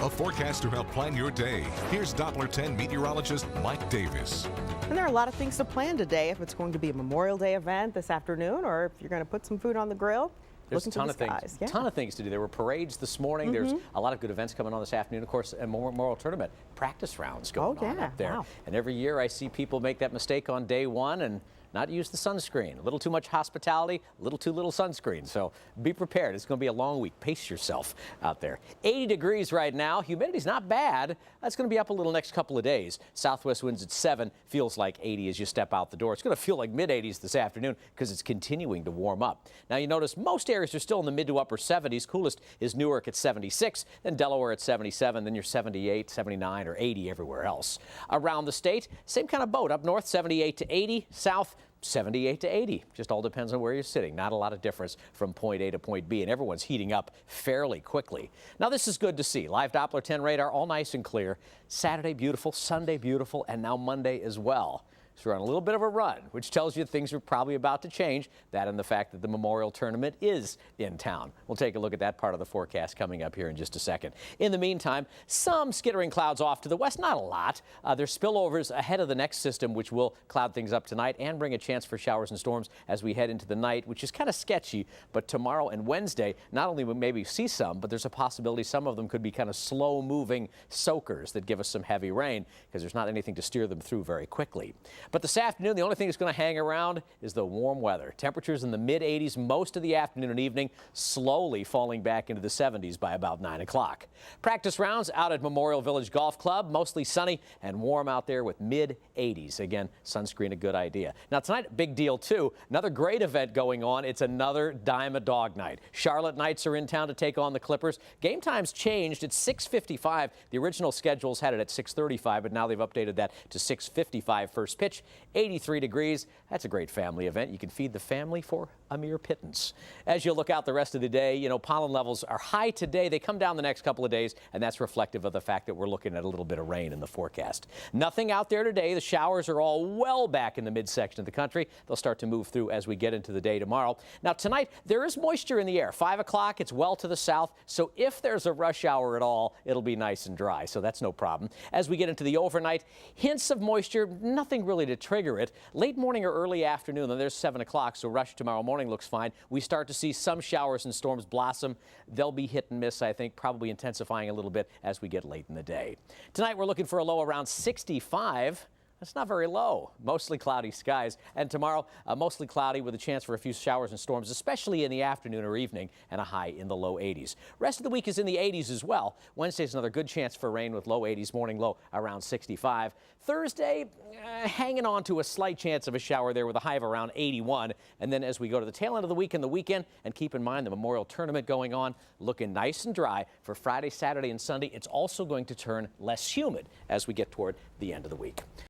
A forecast to help plan your day. Here's Doppler 10 meteorologist Mike Davis. And there are a lot of things to plan today, if it's going to be a Memorial Day event this afternoon or if you're going to put some food on the grill. There's a ton of things. Yeah. Ton of things to do. There were parades this morning. There's a lot of good events coming on this afternoon. Of course, a Memorial Tournament practice rounds going on up there. Wow. And every year I see people make that mistake on day one and not use the sunscreen. A little too much hospitality, a little too little sunscreen. So be prepared. It's going to be a long week. Pace yourself out there. 80 degrees right now. Humidity's not bad. That's going to be up a little next couple of days. Southwest winds at 7. Feels like 80 as you step out the door. It's going to feel like mid-80s this afternoon because it's continuing to warm up. Now you notice most areas are still in the mid to upper 70s. Coolest is Newark at 76, then Delaware at 77, then you're 78, 79, or 80 everywhere else. Around the state, same kind of boat. Up north, 78 to 80. South, 78 to 80. Just all depends on where you're sitting. Not a lot of difference from point A to point B, and everyone's heating up fairly quickly. Now this is good to see. Live Doppler 10 radar, all nice and clear. Saturday beautiful, Sunday beautiful, and now Monday as well. So we're on a little bit of a run, which tells you things are probably about to change. That and the fact that the Memorial Tournament is in town. We'll take a look at that part of the forecast coming up here in just a second. In the meantime, some skittering clouds off to the west, not a lot. There's spillovers ahead of the next system, which will cloud things up tonight and bring a chance for showers and storms as we head into the night, which is kind of sketchy. But tomorrow and Wednesday, not only will maybe see some, but there's a possibility some of them could be kind of slow-moving soakers that give us some heavy rain because there's not anything to steer them through very quickly. But this afternoon, the only thing that's going to hang around is the warm weather. Temperatures in the mid-80s most of the afternoon and evening, slowly falling back into the 70s by about 9 o'clock. Practice rounds out at Memorial Village Golf Club, mostly sunny and warm out there with mid-80s. Again, sunscreen a good idea. Now tonight, big deal too. Another great event going on. It's another Dime a Dog night. Charlotte Knights are in town to take on the Clippers. Game time's changed. It's 6:55. The original schedules had it at 6:35, but now they've updated that to 6:55 first pitch. 83 degrees. That's a great family event. You can feed the family for a mere pittance. As you look out the rest of the day, you know, pollen levels are high today. They come down the next couple of days, and that's reflective of the fact that we're looking at a little bit of rain in the forecast. Nothing out there today. The showers are all well back in the midsection of the country. They'll start to move through as we get into the day tomorrow. Now, tonight, there is moisture in the air. 5 o'clock, it's well to the south, so if there's a rush hour at all, it'll be nice and dry, so that's no problem. As we get into the overnight, hints of moisture, nothing really to trigger it. Late morning or early afternoon, then there's 7 o'clock, so rush tomorrow morning looks fine. We start to see some showers and storms blossom. They'll be hit and miss, I think, probably intensifying a little bit as we get late in the day. Tonight, we're looking for a low around 65. That's not very low. Mostly cloudy skies. And tomorrow, mostly cloudy with a chance for a few showers and storms, especially in the afternoon or evening, and a high in the low 80s. Rest of the week is in the 80s as well. Wednesday's another good chance for rain with low 80s, morning low around 65. Thursday, hanging on to a slight chance of a shower there with a high of around 81. And then as we go to the tail end of the week and the weekend, and keep in mind the Memorial Tournament going on, looking nice and dry for Friday, Saturday, and Sunday. It's also going to turn less humid as we get toward the end of the week.